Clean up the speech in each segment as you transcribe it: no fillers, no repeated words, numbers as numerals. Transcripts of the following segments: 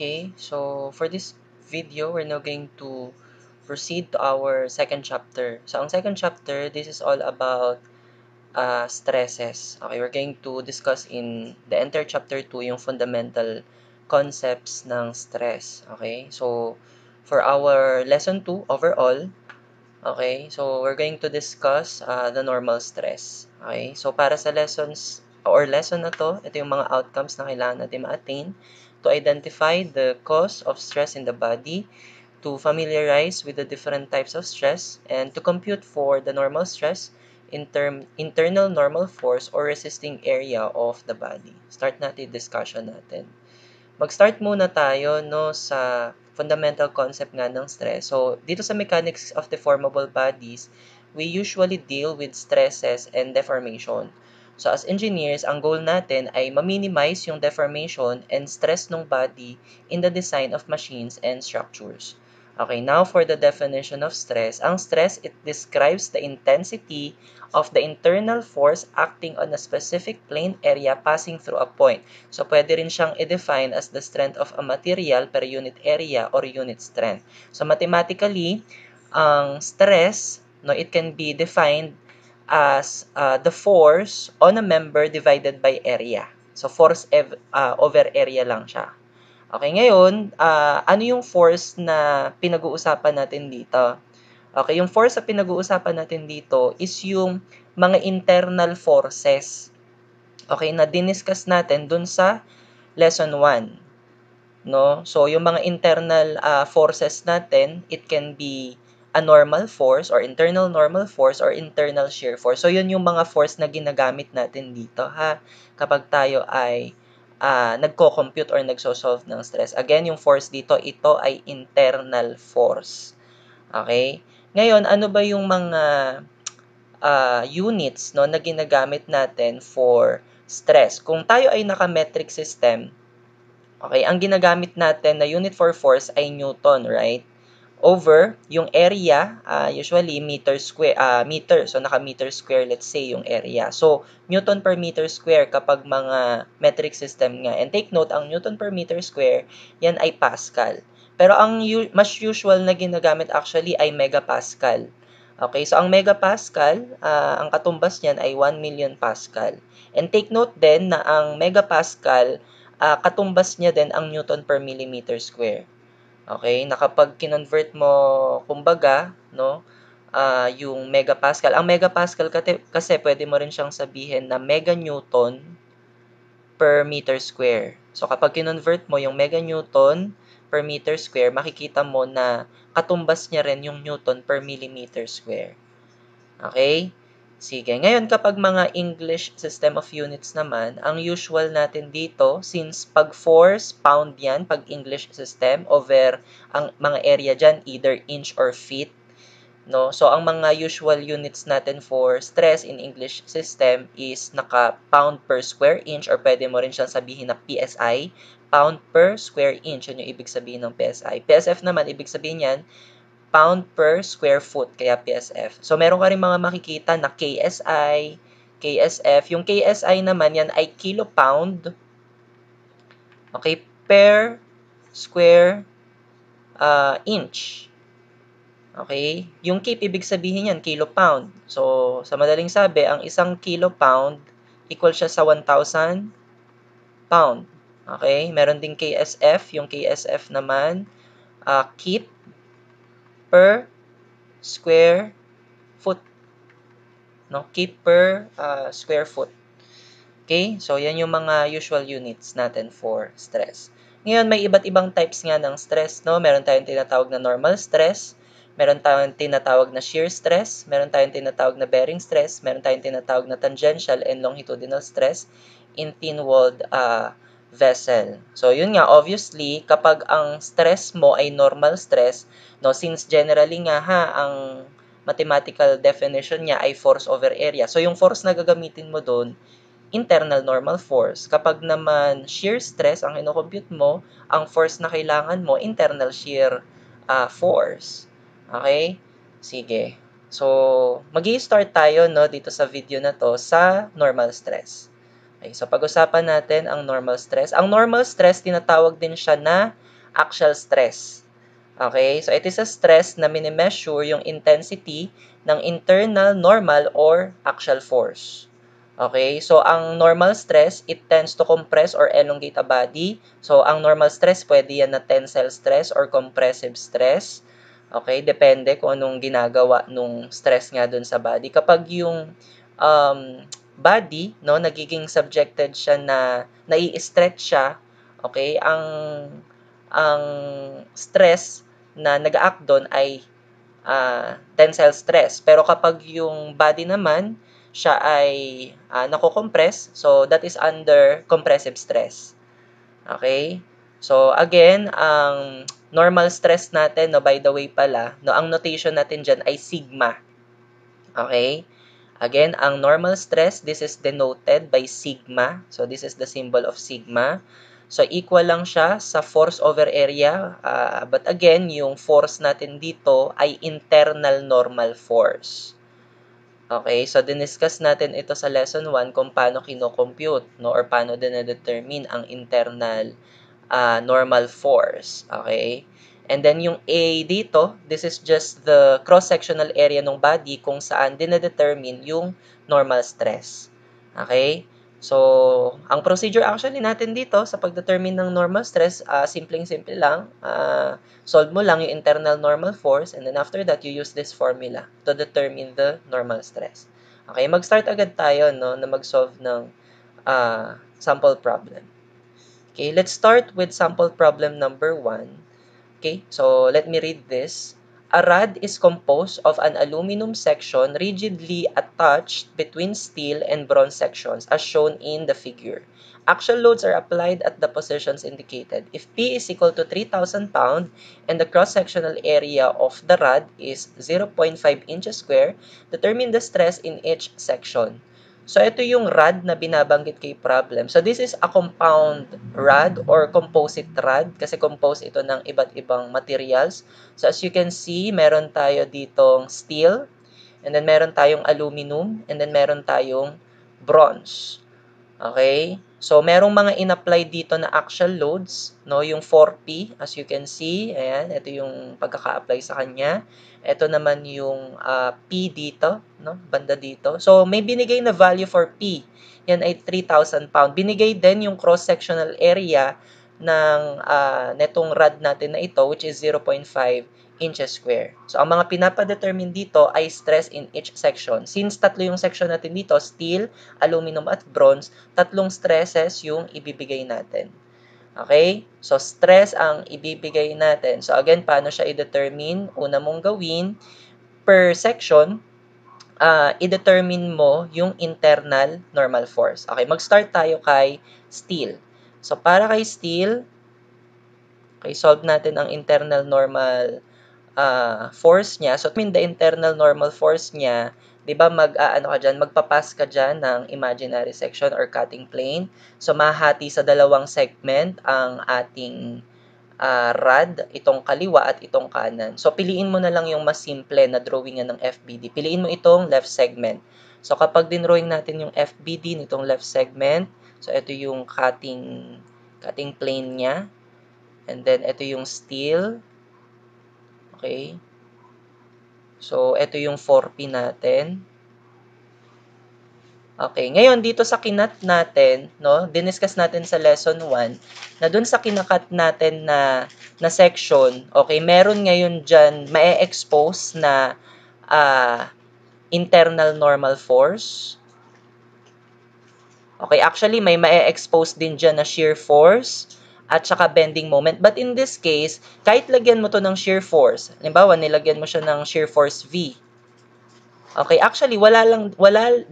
Okay, so for this video, we're now going to proceed to our second chapter. So, ang second chapter, this is all about stresses. Okay, we're going to discuss in the entire chapter 2 yung fundamental concepts ng stress. Okay, so for our lesson 2 overall, okay, so we're going to discuss the normal stress. Okay, so para sa lessons or lesson na to, ito yung mga outcomes na kailangan natin ma-attain to identify the cause of stress in the body, to familiarize with the different types of stress, and to compute for the normal stress in internal normal force or resisting area of the body. Start natin discussion natin. Mag-start muna tayo no sa fundamental concept nga ng stress. So, dito sa mechanics of deformable bodies, we usually deal with stresses and deformation. So, as engineers, ang goal natin ay ma-minimize yung deformation and stress ng body in the design of machines and structures. Okay, now for the definition of stress. Ang stress, it describes the intensity of the internal force acting on a specific plane area passing through a point. So, pwede rin siyang i-define as the strength of a material per unit area or unit strength. So, mathematically, ang stress, no, it can be defined as the force on a member divided by area. So, force over area lang siya. Okay, ngayon, ano yung force na pinag-uusapan natin dito? Okay, yung force na pinag-uusapan natin dito is yung mga internal forces. Okay, na diniscuss natin dun sa lesson 1. No? So, yung mga internal forces natin, it can be a normal force or internal normal force or internal shear force. So, yun yung mga force na ginagamit natin dito, ha? Kapag tayo ay nagko-compute or nagso-solve ng stress. Again, yung force dito, ito ay internal force. Okay? Ngayon, ano ba yung mga units no, na ginagamit natin for stress? Kung tayo ay naka-metric system, okay, ang ginagamit natin na unit for force ay Newton, right? Over yung area, usually meter square, meter. So, naka-meter square, let's say, yung area. So, Newton per meter square kapag mga metric system nga. And take note, ang Newton per meter square, yan ay Pascal. Pero ang mas usual na ginagamit actually ay megapascal. Okay, so ang megapascal, ang katumbas niyan ay 1 million Pascal. And take note din na ang megapascal, katumbas niya din ang Newton per millimeter square. Okay, na kapag kinonvert mo, kumbaga, no, yung megapascal. Ang megapascal kasi pwede mo rin siyang sabihin na meganewton per meter square. So, kapag kinonvert mo yung meganewton per meter square, makikita mo na katumbas niya rin yung newton per millimeter square. Okay? Sige. Ngayon, kapag mga English system of units naman, ang usual natin dito, since pag force, pound yan, pag English system, over ang mga area dyan, either inch or feet, no? So, ang mga usual units natin for stress in English system is naka-pound per square inch or pwede mo rin siyang sabihin na PSI, pound per square inch. Yun yung ibig sabihin ng PSI. PSF naman, ibig sabihin yan, pound per square foot, kaya PSF. So, meron ka rin mga makikita na KSI, KSF. Yung KSI naman, yan ay kilopound, okay, per square inch. Okay? Yung kip, ibig sabihin yan, kilopound. So, sa madaling sabi, ang isang kilopound equal siya sa 1,000 pound. Okay? Meron ding KSF. Yung KSF naman, kip per square foot. No? Kip per square foot. Okay? So, yan yung mga usual units natin for stress. Ngayon, may iba't ibang types nga ng stress, no? Meron tayong tinatawag na normal stress, meron tayong tinatawag na shear stress, meron tayong tinatawag na bearing stress, meron tayong tinatawag na tangential and longitudinal stress in thin-walled vessel. So, yun nga, obviously, kapag ang stress mo ay normal stress, no, since generally nga ang mathematical definition niya ay force over area. So, yung force na gagamitin mo doon, internal normal force. Kapag naman shear stress ang ino-compute mo, ang force na kailangan mo, internal shear force. Okay? Sige. So, magi-start tayo no, dito sa video na to sa normal stress. Okay, so pag-usapan natin ang normal stress. Ang normal stress, tinatawag din siya na axial stress. Okay? So, it is a stress na minimeasure yung intensity ng internal, normal, or axial force. Okay? So, ang normal stress, it tends to compress or elongate a body. So, ang normal stress, pwede yan na tensile stress or compressive stress. Okay? Depende kung anong ginagawa nung stress nga dun sa body. Kapag yung body, no, nagiging subjected siya na nai-stretch siya, okay? Ang stress na nag-act doon ay tensile stress. Pero kapag yung body naman, siya ay nako-compress, so that is under compressive stress. Okay? So again, ang normal stress natin, no, by the way pala, no, ang notation natin dyan ay sigma. Okay? Again, ang normal stress, this is denoted by sigma. So this is the symbol of sigma. So equal lang siya sa force over area. But again, yung force natin dito ay internal normal force. Okay, so diniscuss natin ito sa lesson 1 kung paano kino-compute, no, or paano dine-determine ang internal normal force. Okay? And then yung A dito, this is just the cross-sectional area ng body kung saan dine-determine yung normal stress. Okay? So, ang procedure actually natin dito sa pag-determine ng normal stress, simpleng-simple lang. Solve mo lang yung internal normal force and then after that, you use this formula to determine the normal stress. Okay, mag-start agad tayo no, na mag-solve ng sample problem. Okay, let's start with sample problem number 1. Okay, so let me read this. A rod is composed of an aluminum section rigidly attached between steel and bronze sections as shown in the figure. Axial loads are applied at the positions indicated. If P is equal to 3,000 pounds and the cross-sectional area of the rod is 0.5 inches square, determine the stress in each section. So, ito yung rod na binabanggit kay problem. So, this is a compound rod or composite rod kasi composed ito ng iba't ibang materials. So, as you can see, meron tayo ditong steel, and then meron tayong aluminum, and then meron tayong bronze. Okay? So, merong mga in-apply dito na axial loads, no? Yung 4P, as you can see, ayan, ito yung pagkaka-apply sa kanya. Ito naman yung P dito, no? Banda dito. So, may binigay na value for P. Yan ay 3,000 pound. Binigay din yung cross-sectional area ng netong rod natin na ito, which is 0.5 inches square. So, ang mga pinapa-determine dito ay stress in each section. Since tatlo yung section natin dito, steel, aluminum, at bronze, tatlong stresses yung ibibigay natin. Okay? So, stress ang ibibigay natin. So, again, paano siya i-determine? Una mong gawin, per section, i-determine mo yung internal normal force. Okay, mag-start tayo kay steel. So, para kay steel, okay, solve natin ang internal normal force niya. So, the internal normal force niya, 'di ba magpapass ka diyan ng imaginary section or cutting plane. So, mahati sa dalawang segment ang ating rod, itong kaliwa at itong kanan. So, piliin mo na lang yung mas simple na drawingan ng FBD. Piliin mo itong left segment. So, kapag dinrawing natin yung FBD nitong left segment, so ito yung cutting plane niya. And then, ito yung steel. Okay. So, ito yung 4P natin. Okay, ngayon dito sa kinat natin, no, diniscuss natin sa lesson 1, na dun sa kinakat natin na section, okay, meron ngayon dyan ma-expose na internal normal force. Okay, actually may ma-expose din dyan na shear force at saka bending moment. But in this case, kahit lagyan mo to ng shear force, halimbawa nilagyan mo siya ng shear force V. Okay, actually wala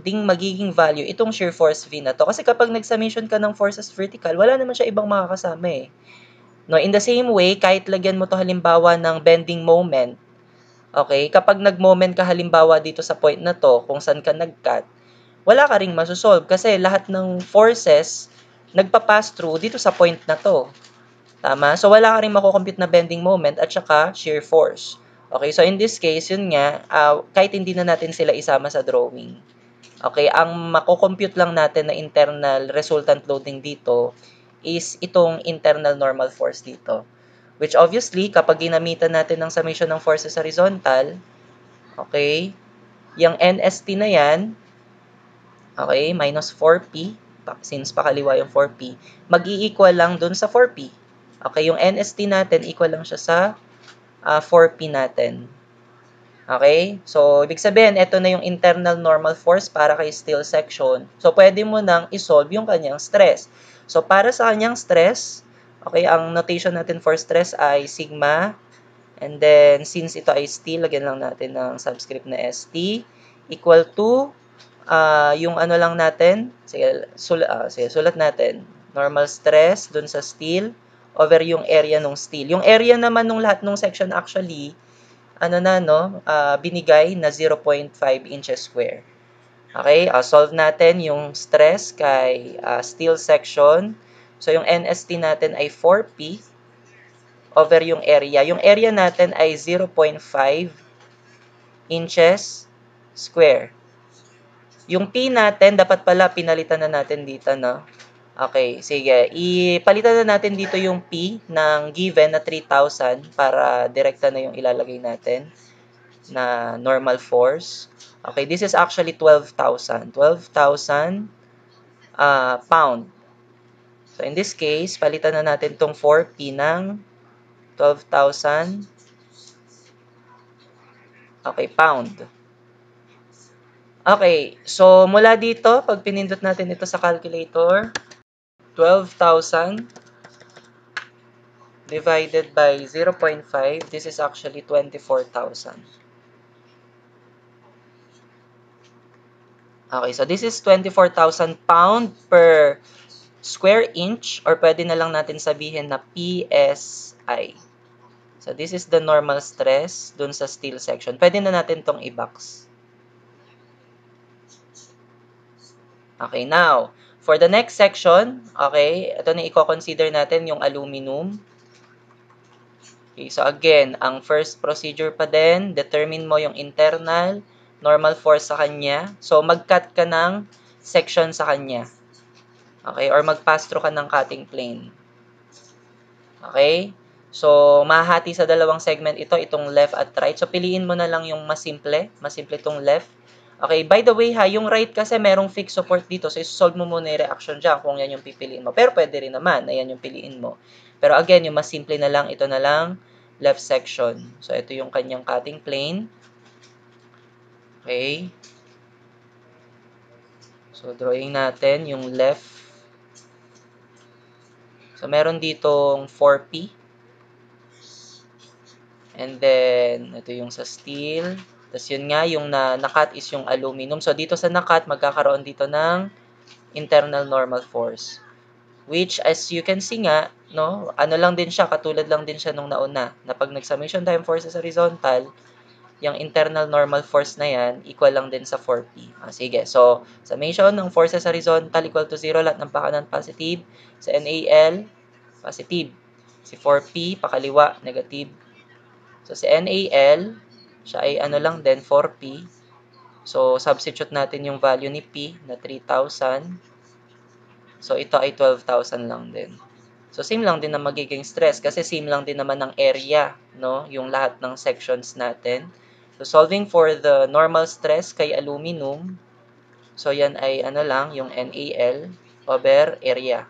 ding magiging value itong shear force V na to kasi kapag nag-summation ka ng forces vertical, wala naman siya ibang makakasama eh. No, in the same way, kahit lagyan mo to halimbawa ng bending moment, okay, kapag nag-moment ka halimbawa dito sa point na to, kung saan ka nag-cut, wala ka ring masosolve kasi lahat ng forces nagpa-pass through dito sa point na to. Tama? So, wala ka rin makukompute na bending moment at saka shear force. Okay, so in this case, yun nga, kahit hindi na natin sila isama sa drawing. Okay, ang makukompute lang natin na internal resultant loading dito is itong internal normal force dito. Which obviously, kapag ginamitan natin ng summation ng forces horizontal, okay, yung NST na yan, okay, minus 4P, since pakaliwa yung 4P, mag-i-equal lang dun sa 4P. Okay, yung NST natin, equal lang siya sa 4P natin. Okay? So, ibig sabihin, ito na yung internal normal force para kay steel section. So, pwede mo nang isolve yung kanyang stress. So, para sa kanyang stress, okay, ang notation natin for stress ay sigma. And then, since ito ay steel, lagyan lang natin ng subscript na ST, equal to, yung ano lang natin, sige, sulat natin, normal stress dun sa steel over yung area ng steel. Yung area naman ng lahat ng section actually, binigay na 0.5 inches square. Okay, solve natin yung stress kay steel section. So, yung NST natin ay 4P over yung area. Yung area natin ay 0.5 inches square. Yung P natin, dapat pala pinalitan na natin dito, no? Okay, sige. Ipalitan na natin dito yung P ng given na 3,000 para direkta na yung ilalagay natin na normal force. Okay, this is actually 12,000. 12,000 pound. So, in this case, palitan na natin tong 4P ng 12,000 pound. Okay, so mula dito, pag pinindot natin ito sa calculator, 12,000 divided by 0.5, this is actually 24,000. Okay, so this is 24,000 pound per square inch, or pwede na lang natin sabihin na PSI. So this is the normal stress dun sa steel section. Pwede na natin tong i-box. Okay, now, for the next section, okay, ito na i-consider natin yung aluminum. Okay, so again, ang first procedure pa din, determine mo yung internal normal force sa kanya. So, mag-cut ka ng section sa kanya. Okay, or mag-pass through ka ng cutting plane. Okay? So, mahati sa dalawang segment ito, itong left at right. So, piliin mo na lang yung mas simple. Mas simple itong left. Okay, by the way ha, yung right kasi merong fixed support dito. So, isolve mo muna yung reaction dyan kung yan yung pipiliin mo. Pero pwede rin naman na yan yung piliin mo. Pero again, yung mas simple na lang, ito na lang, left section. So, ito yung kanyang cutting plane. Okay. So, drawing natin yung left. So, meron ditong 4P. And then, ito yung sa steel. Tapos yun nga, yung na-cut is yung aluminum. So, dito sa na-cut, magkakaroon dito ng internal normal force. Which, as you can see nga, no, ano lang din siya, katulad lang din siya nung nauna. Na pag nag-summation time forces horizontal, yung internal normal force na yan, equal lang din sa 4P. Sige, so, summation ng forces horizontal equal to 0, lahat ng pakanan positive. Sa NAL, positive. Si 4P, pakaliwa, negative. So, si NAL, siya ay ano lang din, 4P. So, substitute natin yung value ni P na 3,000. So, ito ay 12,000 lang din. So, same lang din na magiging stress kasi same lang din naman ng area, no? Yung lahat ng sections natin. So, solving for the normal stress kay aluminum, so yan ay ano lang, yung NAL over area.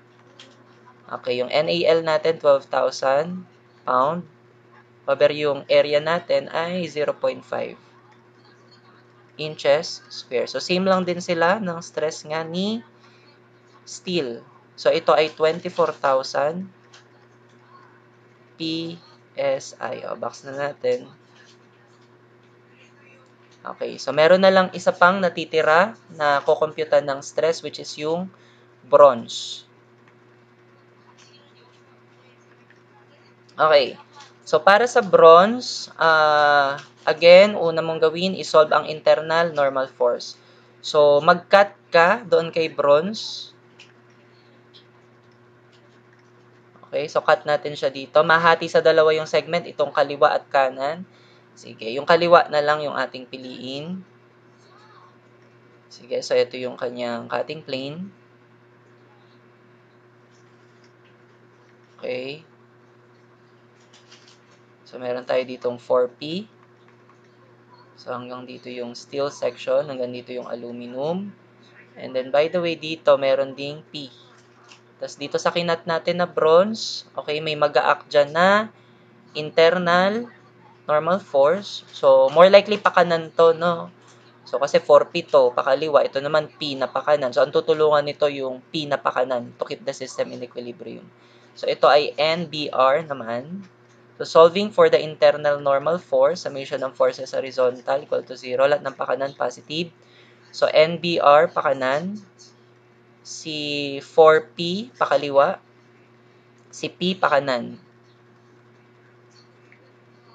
Okay, yung NAL natin, 12,000 pound. Over yung area natin ay 0.5 inches square. So, same lang din sila ng stress nga ni steel. So, ito ay 24,000 PSI. O, box na natin. Okay, so meron na lang isa pang natitira na kukomputan ng stress, which is yung bronze. Okay. So, para sa bronze, again, una mong gawin, isolve ang internal normal force. So, mag-cut ka doon kay bronze. Okay, so cut natin siya dito. Mahati sa dalawa yung segment, itong kaliwa at kanan. Sige, yung kaliwa na lang yung ating piliin. Sige, so ito yung kanyang cutting plane. Okay. So, meron tayo ditong 4P. So, hanggang dito yung steel section, hanggang dito yung aluminum. And then, by the way, dito, meron ding P. Tapos, dito sa kinat natin na bronze, okay, may mag-a-act dyan na internal normal force. So, more likely pakanan to, no? So, kasi 4P to, pakaliwa. Ito naman P na pakanan. So, ang tutulungan nito yung P na pakanan to keep the system in equilibrium. So, ito ay NBR naman. So, solving for the internal normal force, summation ng forces horizontal equal to 0. Lahat ng pakanan positive. So, NBR pakanan. Si 4P pakaliwa. Si P pakanan.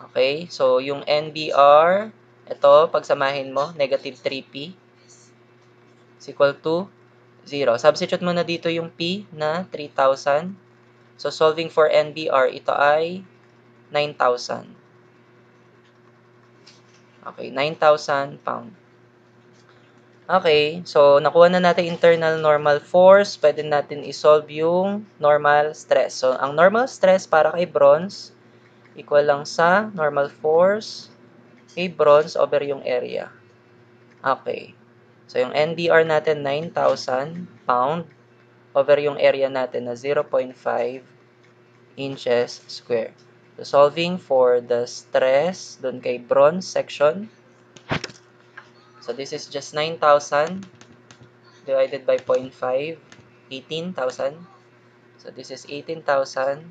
Okay? So, yung NBR, ito, pagsamahin mo, negative 3P is equal to 0. Substitute mo na dito yung P na 3,000. So, solving for NBR, ito ay 9,000. Okay, 9,000 pound. Okay, so nakuha na natin internal normal force. Pwede natin isolve yung normal stress. So, ang normal stress para kay bronze, equal lang sa normal force kay bronze over yung area. Okay. So, yung NBR natin, 9,000 pound over yung area natin na 0.5 inches square. So, solving for the stress dun kay bronze section. So, this is just 9,000 divided by 0.5, 18,000. So, this is 18,000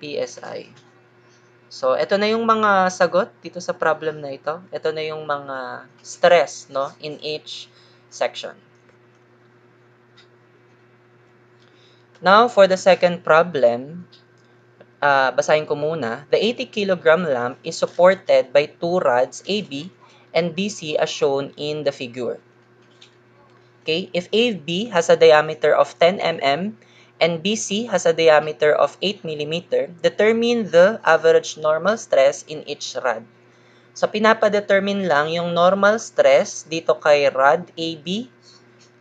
PSI. So, ito na yung mga sagot dito sa problem na ito. Ito na yung mga stress, no, in each section. Now, for the second problem, basahin ko muna. The 80 kg lamp is supported by two rods AB and BC as shown in the figure. Okay, if AB has a diameter of 10 mm and BC has a diameter of 8 mm, determine the average normal stress in each rod. So, pinapa-determine lang yung normal stress dito kay rod AB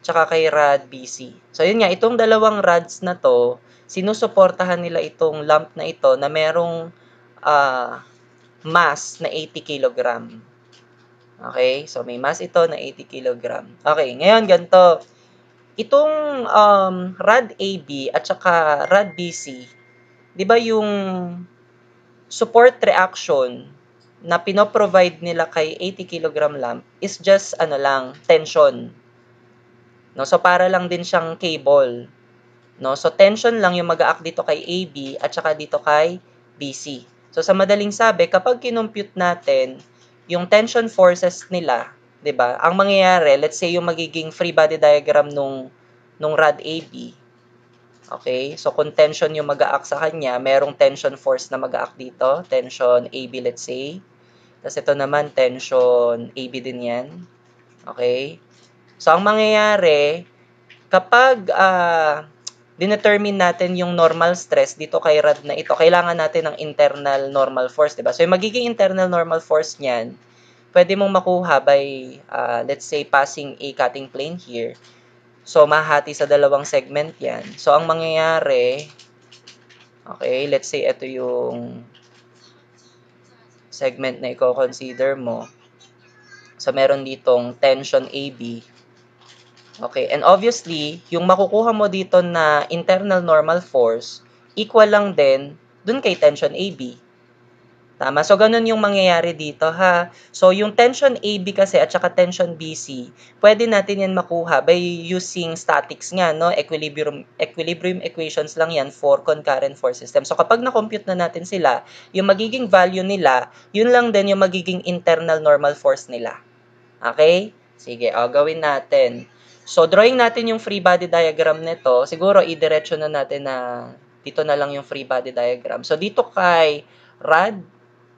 tsaka kay rod BC. So, yun nga, itong dalawang rods na to, sinusuportahan nila itong lamp na ito na merong mass na 80 kg. Okay? So, may mass ito na 80 kg. Okay, ngayon ganito. Itong rod AB at saka rod BC, di ba yung support reaction na pinoprovide nila kay 80 kg lamp is just tension. No? So, para lang din siyang cable. No? So, tension lang yung mag-a-act dito kay AB at saka dito kay BC. So, sa madaling sabi, kapag kinompute natin yung tension forces nila, 'di ba? Ang mangyayari, let's say yung magiging free body diagram nung rod AB. Okay? So, kung tension yung mag-a-act sa kanya, merong tension force na mag-a-act dito. Tension AB, let's say. Tapos ito naman, tension AB din yan. Okay? So, ang mangyayari, kapag dinetermine natin yung normal stress dito kay rod na ito, kailangan natin ng internal normal force, diba? So, yung magiging internal normal force niyan, pwede mong makuha by, let's say, passing a cutting plane here. So, mahati sa dalawang segment yan. So, ang mangyayari, okay, let's say, ito yung segment na i-consider mo. So, meron ditong tension AB. Okay, and obviously, yung makukuha mo dito na internal normal force, equal lang din dun kay tension AB. Tama? So, ganun yung mangyayari dito, ha? So, yung tension AB kasi at saka tension BC, pwede natin yan makuha by using statics nga, no? Equilibrium equations lang yan for concurrent force system. So, kapag na-compute na natin sila, yung magiging value nila, yun lang din yung magiging internal normal force nila. Okay? Sige, gawin natin. So, drawing natin yung free body diagram nito. Siguro, idiretso na natin na dito na lang yung free body diagram. So, dito kay rod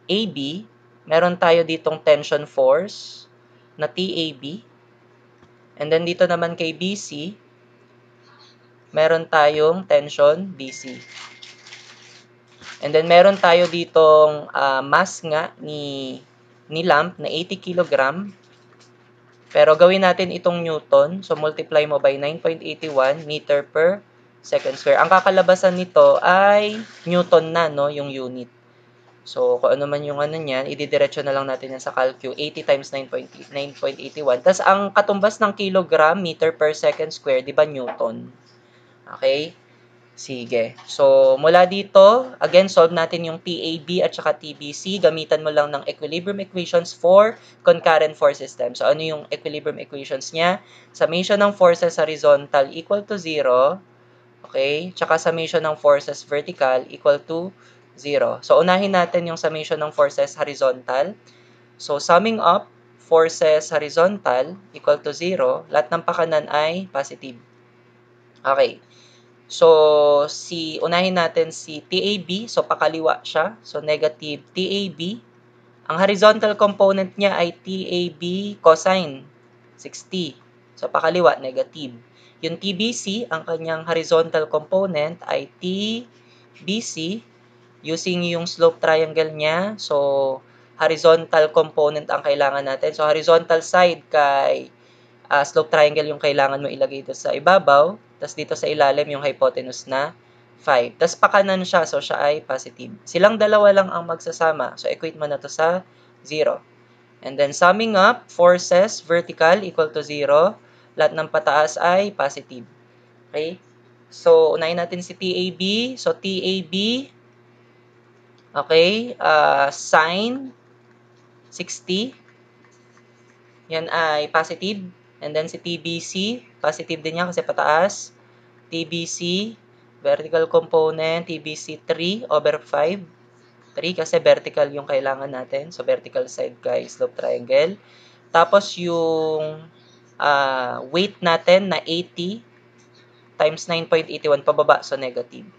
AB, meron tayo ditong tension force na TAB. And then, dito naman kay BC, meron tayong tension BC. And then, meron tayo ditong mass nga ni lamp na 80 kg. Pero gawin natin itong Newton. So, multiply mo by 9.81 meter per second square. Ang kakalabasan nito ay Newton na, no, yung unit. So, kung ano man yung ano niyan, ididiretso na lang natin yan sa calcu. 80 times 9.81. Tapos, ang katumbas ng kilogram, meter per second square, di ba Newton? Okay? Sige. So, mula dito, again, solve natin yung TAB at saka TBC. Gamitan mo lang ng equilibrium equations for concurrent force system. So, ano yung equilibrium equations niya? Summation ng forces horizontal equal to 0. Okay? Tsaka summation ng forces vertical equal to 0. So, unahin natin yung summation ng forces horizontal. So, summing up, forces horizontal equal to 0. Lahat ng pakanan ay positive. Okay. So, unahin natin si TAB. So, pakaliwa siya. So, negative TAB. Ang horizontal component niya ay TAB cosine 60. So, pakaliwa, negative. Yung TBC, ang kanyang horizontal component ay TBC. Using yung slope triangle niya. So, horizontal component ang kailangan natin. So, horizontal side kay slope triangle yung kailangan mo ilagay dito sa ibabaw. Tapos dito sa ilalim yung hypotenuse na 5. Tapos pakanan siya, so siya ay positive. Silang dalawa lang ang magsasama. So equate mo na to sa 0. And then summing up, forces vertical equal to 0. Lahat ng pataas ay positive. Okay? So unahin natin si TAB. So TAB, okay, sine 60. Yan ay positive. And then si TBC, positive din yan kasi pataas. TBC, vertical component, TBC 3 over 5. 3 kasi vertical yung kailangan natin. So, vertical side kay slope triangle. Tapos, yung weight natin na 80 times 9.81 pababa. So, negative.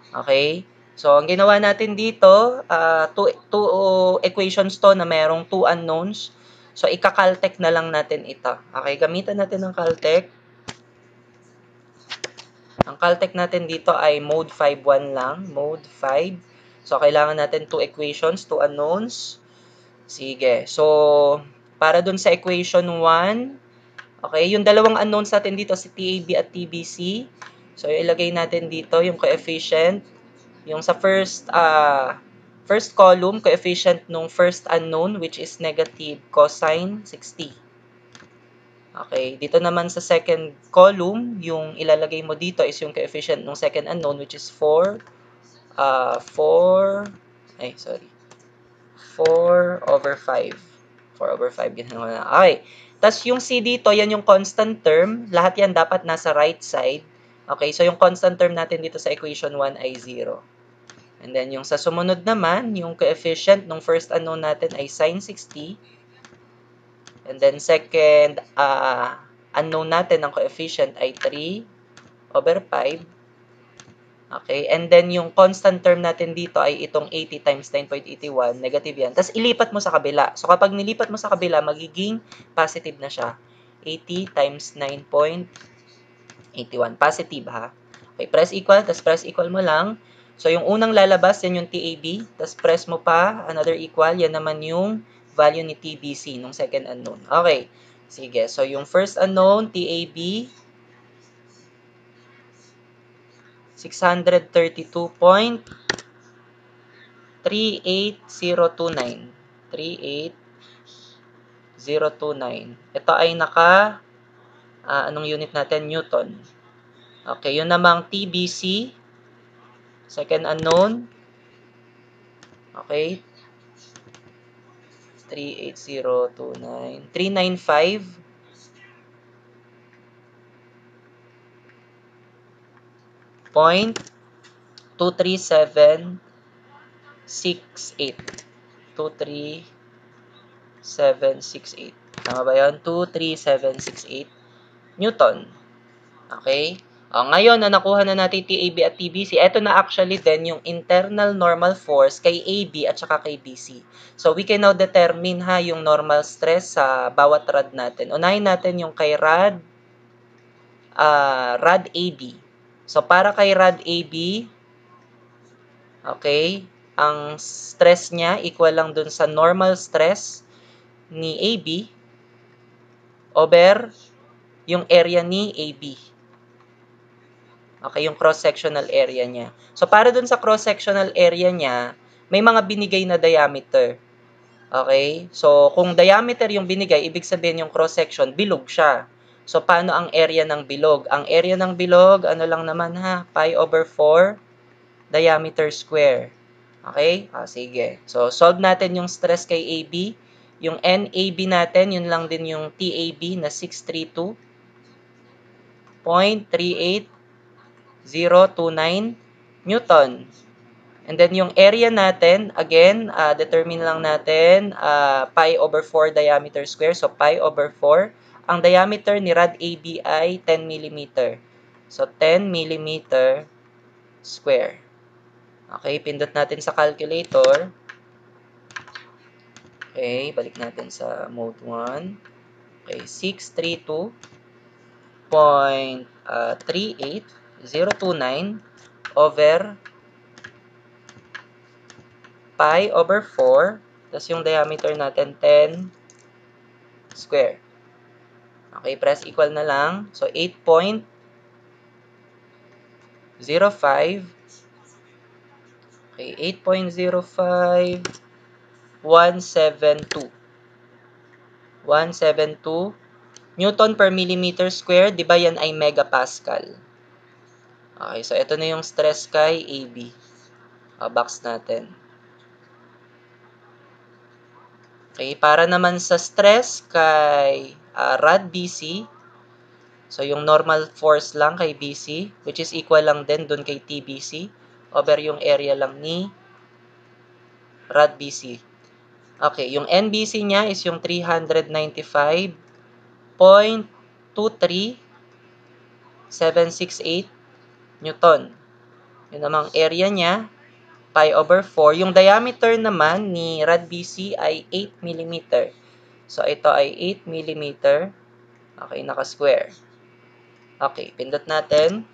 Okay? So, ang ginawa natin dito, two equations to na mayroong two unknowns. So, ika-caltech na lang natin ito. Okay, gamitan natin ng caltech. Ang caltech natin dito ay mode 5.1 lang. Mode 5. So, kailangan natin two equations, two unknowns. Sige. So, para dun sa equation 1, okay, yung dalawang unknowns natin dito, si TAB at TBC. So, ilagay natin dito yung coefficient. Yung sa first column, coefficient nung first unknown, which is negative cosine 60. Okay, dito naman sa second column, yung ilalagay mo dito is yung coefficient ng second unknown, which is 4 over 5. 4 over 5, ginawa na. Okay, tas yung C dito, yan yung constant term. Lahat yan dapat nasa right side. Okay, so yung constant term natin dito sa equation 1 ay 0. And then, yung sa sumunod naman, yung coefficient ng first unknown natin ay sine 60. And then, second unknown natin ng coefficient ay 3 over 5. Okay, and then yung constant term natin dito ay itong 80 times 9.81, negative yan. Tapos, ilipat mo sa kabila. So, kapag nilipat mo sa kabila, magiging positive na siya. 80 times 9.81. Positive, ha? Okay, press equal, tapos press equal mo lang. So, yung unang lalabas, yan yung TAB. Tapos, press mo pa, another equal, yan naman yung value ni TBC, nung second unknown. Okay. Sige. So, yung first unknown, TAB, 632.38029. 38029. Ito ay anong unit natin? Newton. Okay. Yun namang TBC, second unknown. Okay. 38029. 395.23768. 23768. Tama ba yun? 23768 Newton. Okay? Ngayon, na nakuha na natin TAB at TBC, ito na actually din yung internal normal force kay AB at saka kay BC. So, we can now determine yung normal stress sa bawat rod natin. Unahin natin yung kay rod AB. So, para kay rod AB, okay, ang stress niya equal lang dun sa normal stress ni AB over yung area ni AB. Okay, yung cross-sectional area niya. So, para dun sa cross-sectional area niya, may mga binigay na diameter. Okay? So, kung diameter yung binigay, ibig sabihin yung cross-section, bilog siya. So, paano ang area ng bilog? Ang area ng bilog, ano lang naman ha? Pi over 4 diameter square. Okay? Sige. So, solve natin yung stress kay AB. Yung NAB natin, yun lang din yung TAB na 632.38029 Newton. And then yung area natin, again, determine lang natin pi over 4 diameter square. So, pi over 4. Ang diameter ni rod AB ay 10 mm. So, 10 mm square. Okay, pindot natin sa calculator. Okay, balik natin sa mode 1. Okay, 632.38029 over pi over 4. Tapos yung diameter natin, 10 square. Okay, press equal na lang. So, 8.05. Okay, 8.05. 172. 172 Newton per millimeter square. Di ba yan ay megapascal? Okay, so ito na yung stress kay AB. Box natin. Okay, para naman sa stress kay rod BC, so yung normal force lang kay BC, which is equal lang din dun kay TBC, over yung area lang ni rod BC. Okay, yung NBC niya is yung 395.23768 Newton. Yun namang area niya, pi over 4. Yung diameter naman ni rod BC ay 8 mm. So, ito ay 8 mm. Okay, naka-square. Okay, pindot natin.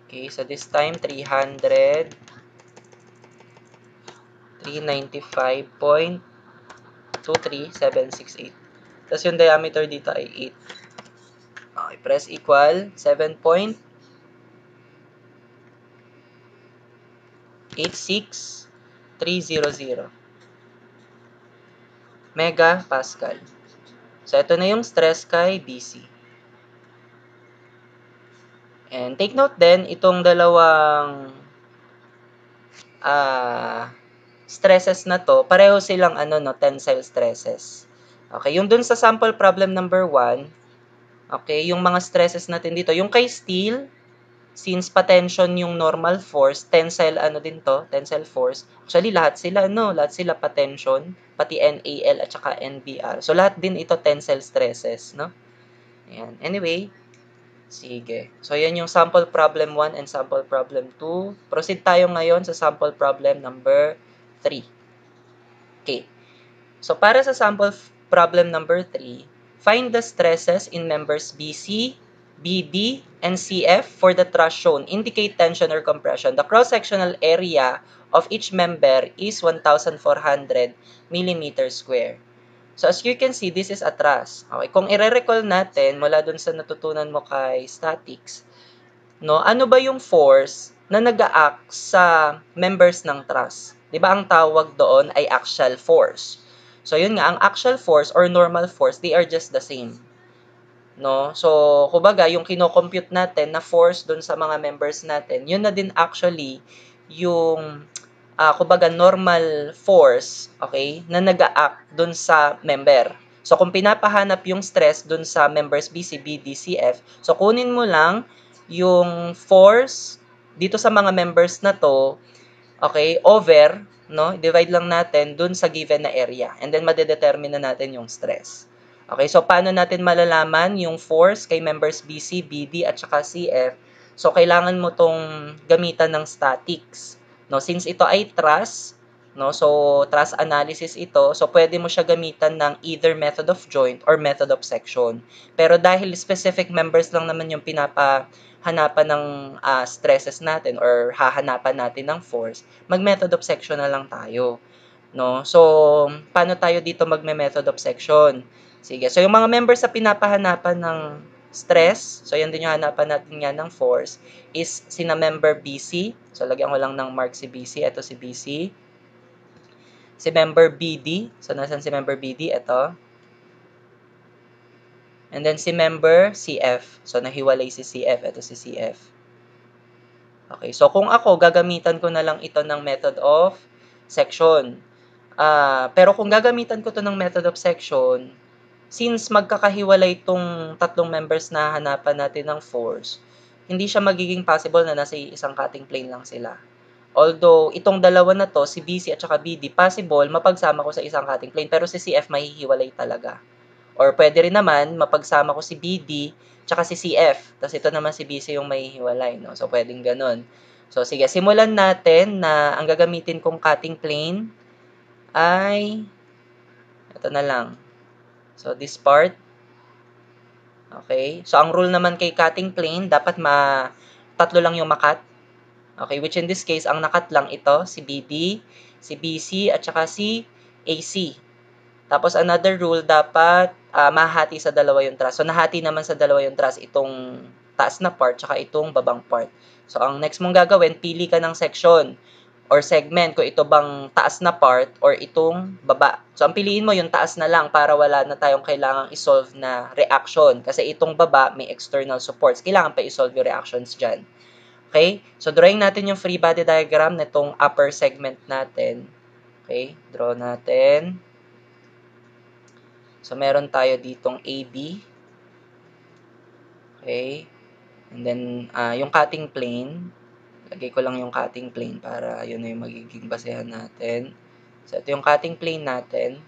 Okay, so this time, 395.23768. Tapos yung diameter dito ay 8. Okay, press equal, 7.86300 megapascal. So, ito na yung stress kay BC. And take note din, itong dalawang stresses na to, pareho silang tensile stresses. Okay, yung dun sa sample problem number 1, okay, yung mga stresses natin dito, yung kay steel, since pa-tension yung normal force, tensile din to, tensile force. Actually, lahat sila pa-tension, pati NAL at saka NBR. So, lahat din ito tensile stresses, no? Ayan. Anyway, sige. So, yan yung sample problem 1 and sample problem 2. Proceed tayo ngayon sa sample problem number 3. Okay. So, para sa sample problem number 3, find the stresses in members BC, BD, and CF for the truss shown. Indicate tension or compression. The cross-sectional area of each member is 1,400 mm square. So, as you can see, this is a truss. Okay, kung i-recall natin mula dun sa natutunan mo kay statics, no, ano ba yung force na nag-a-act sa members ng truss? 'Di ba ang tawag doon ay axial force? So, yun nga, ang axial force or normal force, they are just the same. No? So, kumbaga, yung kino-compute natin na force doon sa mga members natin, yun na din actually yung kumbaga normal force, okay, na nag-a-act doon sa member. So, kung pinapahanap yung stress doon sa members BC, BD, CF, so kunin mo lang yung force dito sa mga members na to, okay, over, no, divide lang natin doon sa given na area. And then, madedetermine na natin yung stress. Okay, so paano natin malalaman yung force kay members BC, BD, at saka CF? So, kailangan mo tong gamitan ng statics. No, since ito ay truss, no, so truss analysis ito, so pwede mo siya gamitan ng either method of joint or method of section. Pero dahil specific members lang naman yung pinapahanapan ng stresses natin or hahanapan natin ng force, mag-method of section na lang tayo. No? So, paano tayo dito magme-method of section? Sige, so yung mga members sa pinapahanapan ng stress, so yan din yung hanapan natin nga ng force, is sina member BC. So, lagyan ko lang ng mark si BC. Ito si BC. Si member BD. So, nasan si member BD? Ito. And then si member CF. So, nahiwalay si CF. Ito si CF. Okay. So, kung ako, gagamitan ko na lang ito ng method of section. Pero kung gagamitan ko to ng method of section, since magkakahiwalay itong tatlong members na hanapan natin ng force, hindi siya magiging possible na nasa isang cutting plane lang sila. Although, itong dalawa na to, si BC at saka BD, possible mapagsama ko sa isang cutting plane, pero si CF mahihiwalay talaga. Or pwede rin naman, mapagsama ko si BD tsaka si CF. Tapos ito naman si BC yung mahihiwalay. No? So, pwedeng ganun. So, sige, simulan natin na ang gagamitin kong cutting plane ay ito na lang. So, this part. Okay. So, ang rule naman kay cutting plane, dapat tatlo lang yung makat. Okay. Which in this case, ang nakat lang ito, si BD, si BC, at saka si AC. Tapos, another rule, dapat mahati sa dalawa yung truss. So, nahati naman sa dalawa yung truss itong taas na part, tsaka itong babang part. So, ang next mong gagawin, pili ka ng section or segment kung ito bang taas na part or itong baba. So, ang piliin mo yung taas na lang para wala na tayong kailangang isolve na reaction. Kasi itong baba may external supports. Kailangan pa isolve yung reactions dyan. Okay? So, drawing natin yung free body diagram na itong upper segment natin. Okay? Draw natin. So, meron tayo ditong AB. Okay? And then, yung cutting plane. Lagay ko lang yung cutting plane para yun na yung magiging basehan natin. So, ito yung cutting plane natin.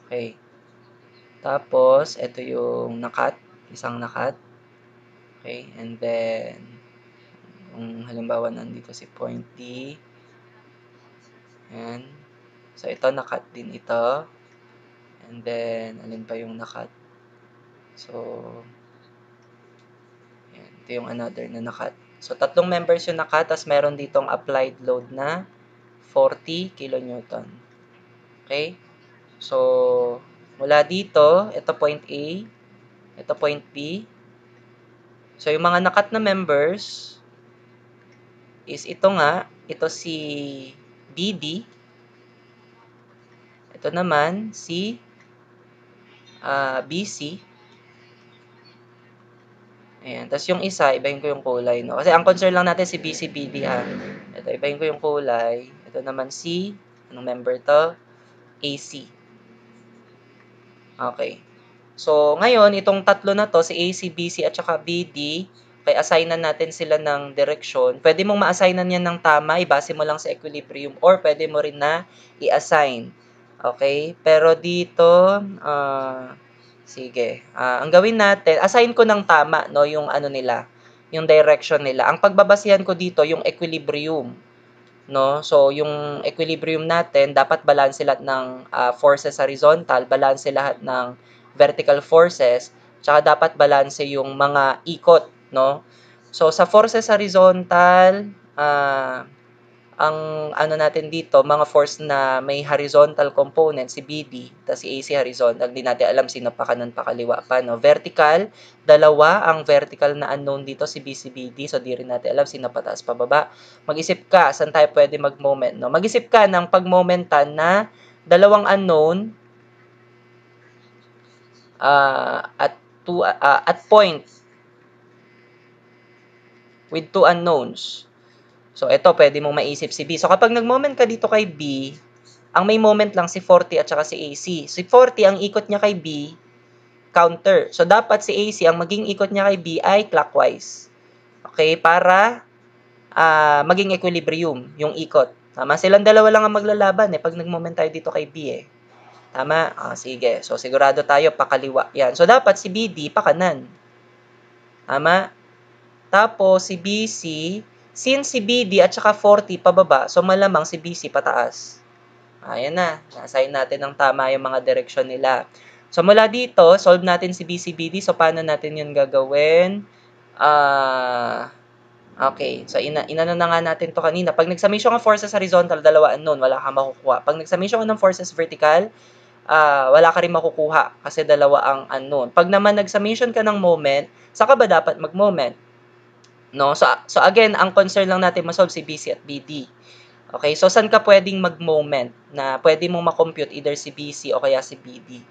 Okay. Tapos, ito yung nakat. Isang nakat. Okay. And then, yung halimbawa nandito si point D. Ayan. So, ito nakat din ito. And then, alin pa yung nakat? So, ayan. Ito yung another na nakat. So, tatlong members yung nakat. Tapos, meron ditong applied load na 40 kN. Okay? So, mula dito, ito point A, ito point B. So, yung mga nakat na members is ito nga, ito si BD. Ito naman si BC. Ayan. Tapos yung isa, ibahin ko yung kulay, no? Kasi ang concern lang natin si BC, BD, ha? Ito, ibahin ko yung kulay. Ito naman si, anong member to? AC. Okay. So, ngayon, itong tatlo na to, si AC, BC, at saka BD, kaya assignan natin sila ng direksyon. Pwede mong ma-assignan yan ng tama, ibase mo lang sa equilibrium, or pwede mo rin na i-assign. Okay? Pero dito, sige. Ang gawin natin, assign ko ng tama, no, yung ano nila, yung direction nila. Ang pagbabasihan ko dito, yung equilibrium. No? So, yung equilibrium natin, dapat balance lahat ng forces horizontal, balance lahat ng vertical forces, tsaka dapat balance yung mga ikot, no? So, sa forces horizontal, ang ano natin dito, mga force na may horizontal component, si BD, tapos si AC horizontal, hindi natin alam sino pa kanan pa kaliwa pa, no? Vertical, dalawa ang vertical na unknown dito, si BCBD, so di rin natin alam sino pa taas pa baba. Mag-isip ka, saan tayo pwede mag-moment, no? Mag-isip ka ng pag-momentan na dalawang unknown at point with two unknowns. So, ito, pwede mong maisip si B. So, kapag nag-moment ka dito kay B, ang may moment lang si 40 at saka si AC. Si 40, ang ikot niya kay B, counter. So, dapat si AC, ang maging ikot niya kay B ay clockwise. Okay? Para maging equilibrium yung ikot. Tama? Silang dalawa lang ang maglalaban pag nag-moment tayo dito kay B Tama? Sige. So, sigurado tayo, pakaliwa. Yan. So, dapat si BD, pakanan. Tama? Tapos, si BC, since si BD at saka 40 pababa, so malamang si BC pataas. Ayan na. Na-assign natin ng tama yung mga direksyon nila. So, mula dito, solve natin si BC-BD. So, paano natin yun gagawin? Okay. So, inano na nga natin to kanina. Pag nag-summation ng forces horizontal, dalawa unknown, wala kang makukuha. Pag nag-summation ng forces vertical, wala ka rin makukuha kasi dalawa ang unknown. Pag naman nag-summation ka ng moment, saka ba dapat mag-moment? No? So again, ang concern lang natin masolve si BC at BD. Okay, so saan ka pwedeng mag-moment na pwede mong makompute either si BC o kaya si BD?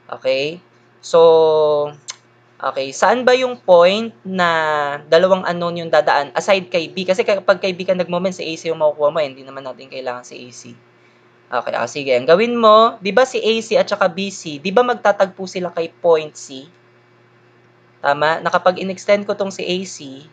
Okay? So, okay, saan ba yung point na dalawang unknown yung dadaan aside kay B? Kasi kapag kay B ka nag-moment, si AC yung makukuha mo, hindi naman natin kailangan si AC. Okay, sige. Ang gawin mo, 'di ba si AC at saka BC, 'di ba magtatagpo sila kay point C? Tama? Na kapag in-extend ko tong si AC,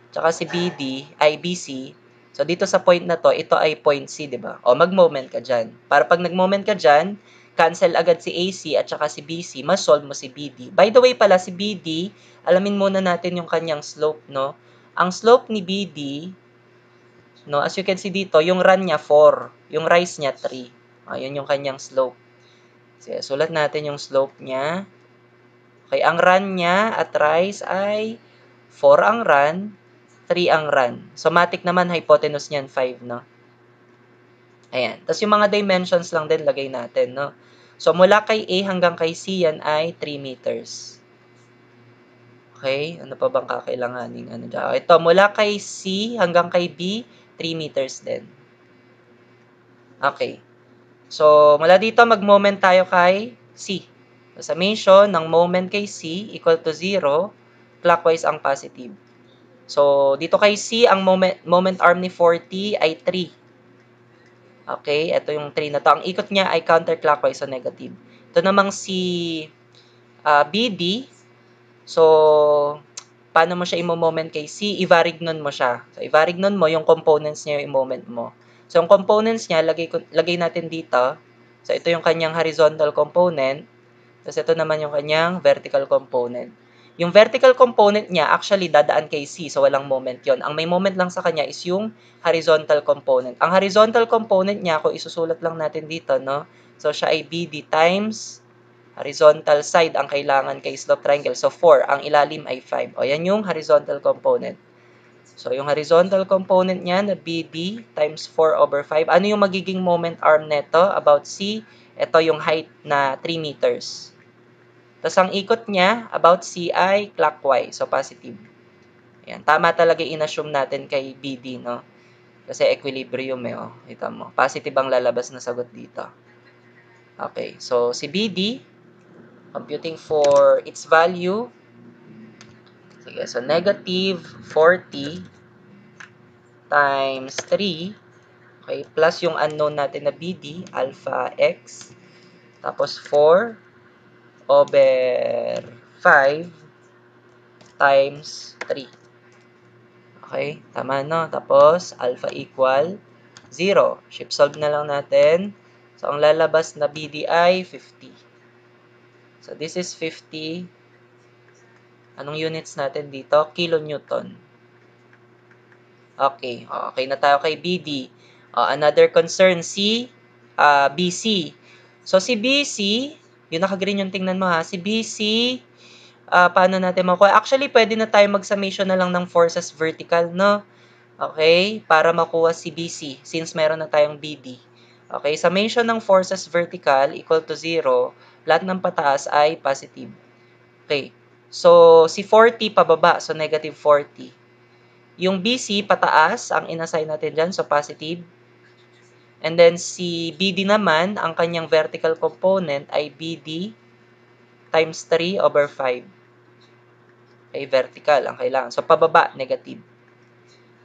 tsaka si BD, ay BC, so dito sa point na to, ito ay point C, 'di ba? O mag-moment ka diyan. Para pag nag-moment ka diyan, cancel agad si AC at saka si BC, ma-solve mo si BD. By the way pala, si BD, alamin muna natin yung kanyang slope, no? Ang slope ni BD, no, as you can see dito, yung run niya 4, yung rise niya 3. Ayun yung kanyang slope. Sige, sulat natin yung slope niya. Okay, ang run niya at rise ay 4 ang run, 3 ang run. So, matic naman, hypotenuse niyan 5, no? Ayan. Tapos yung mga dimensions lang din, lagay natin, no? So, mula kay A hanggang kay C, yan ay 3 meters. Okay? Ano pa bang kakailanganin? Ano dyan? Ito, mula kay C hanggang kay B, 3 meters din. Okay. So, mula dito, mag-moment tayo kay C. So, summation ng moment kay C equal to 0, clockwise ang positive. So, dito kay C, ang moment arm ni 40 ay 3. Okay, ito yung 3 na to. Ang ikot niya ay counterclockwise, so negative. Ito namang si BD. So, paano mo siya i-moment kay C? I-varignon mo siya. So, i-varignon mo yung components niya, yung i-moment mo. So, yung components niya, lagay natin dito. So, ito yung kanyang horizontal component. Tapos, ito naman yung kanyang vertical component. Yung vertical component niya, actually, dadaan kay C. So, walang moment yon. Ang may moment lang sa kanya is yung horizontal component. Ang horizontal component niya, kung isusulat lang natin dito, no? So, siya ay BD times horizontal side ang kailangan kay slope triangle. So, 4. Ang ilalim ay 5. O, yan yung horizontal component. So, yung horizontal component niya na BD times 4 over 5. Ano yung magiging moment arm neto about C? Ito yung height na 3 meters. Tapos, ang ikot niya about C ay clockwise. So, positive. Ayan. Tama talaga in-assume natin kay BD, no? Kasi equilibrium eh, oh. Ito mo. Positive ang lalabas na sagot dito. Okay. So, si BD, computing for its value. Sige, so negative 40 times 3. Okay, plus yung unknown natin na BD, alpha x. Tapos 4 over 5 times 3. Okay, tama no? Tapos alpha equal 0. Shift solve na lang natin. So, ang lalabas na BD ay 50. So, this is 50. Anong units natin dito? Kilonewton. Okay. Okay na tayo kay BD. Another concern, si BC. So, si BC, yung naka-green yung tingnan mo ha, si BC, paano natin makuha? Actually, pwede na tayo mag-summation na lang ng forces vertical, no? Okay? Para makuha si BC, since meron na tayong BD. Okay? Summation ng forces vertical equal to 0. Lahat ng pataas ay positive. Okay. So, si 40 pababa, so negative 40. Yung BC pataas, ang inassign natin dyan, so positive. And then si BD naman, ang kanyang vertical component ay BD times 3 over 5. Okay, vertical ang kailangan. So, pababa, negative.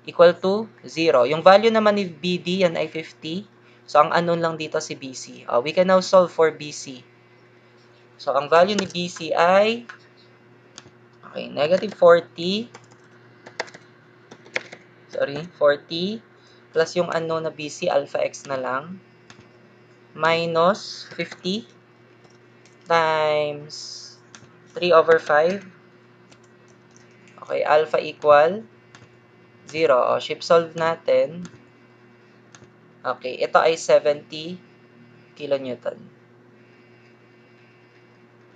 Equal to 0. Yung value naman ni BD, yan ay 50. So, ang unknown lang dito si BC. We can now solve for BC. So, ang value ni BC ay negative 40. 40 plus yung unknown na BC, alpha x na lang, minus 50 times 3 over 5. Okay, alpha equal 0. Shift solve natin. Okay, ito ay 70 kilonewton.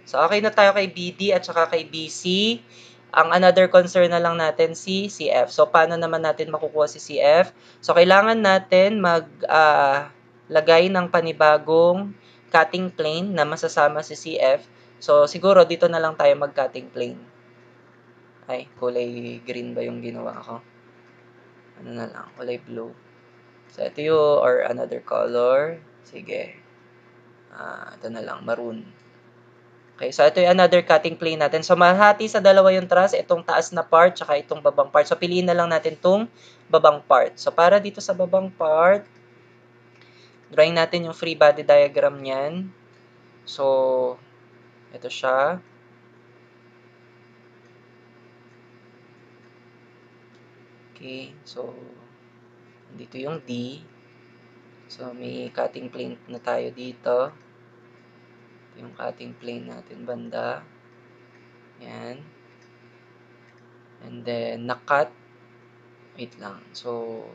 So, okay na tayo kay BD at saka kay BC. Ang another concern na lang natin si CF. So, paano naman natin makukuha si CF? So, kailangan natin maglagay ng panibagong cutting plane na masasama si CF. So, siguro dito na lang tayo mag-cutting plane. Ay, kulay green ba yung ginawa ko? Ano na lang, kulay blue. So, ito yung, or another color. Sige. Ito na lang, maroon. Okay, so ito yung another cutting plane natin. So, mahati sa dalawa yung truss, itong taas na part, tsaka itong babang part. So, piliin na lang natin itong babang part. So, para dito sa babang part, drawing natin yung free body diagram niyan. So, ito siya. Okay, so, dito yung D. So, may cutting plane na tayo dito. Ito yung cutting plane natin banda. Yan. And then, nakat. Wait lang. So,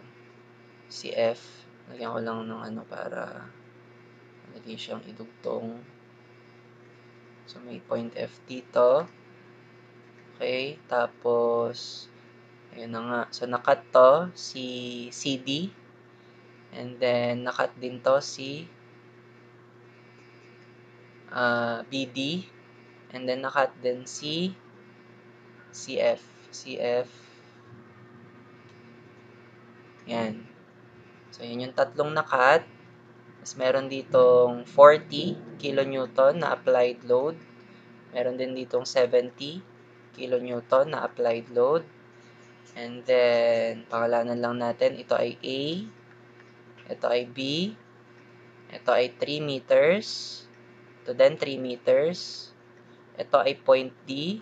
CF. Lagyan ko lang ng ano para lagi siyang idugtong. So, may point F dito. Okay. Tapos, ayun na nga. So, nakat to si CD. And then, nakat din to si BD. And then, nakat din si CF. CF. Yan. So, yun yung tatlong nakat. Tapos, meron ditong 40 kilonewton na applied load. Meron din ditong 70 kilonewton na applied load. And then, pangalanan lang natin, ito ay A, ito ay B, ito ay 3 meters, ito din 3 meters, ito ay point D,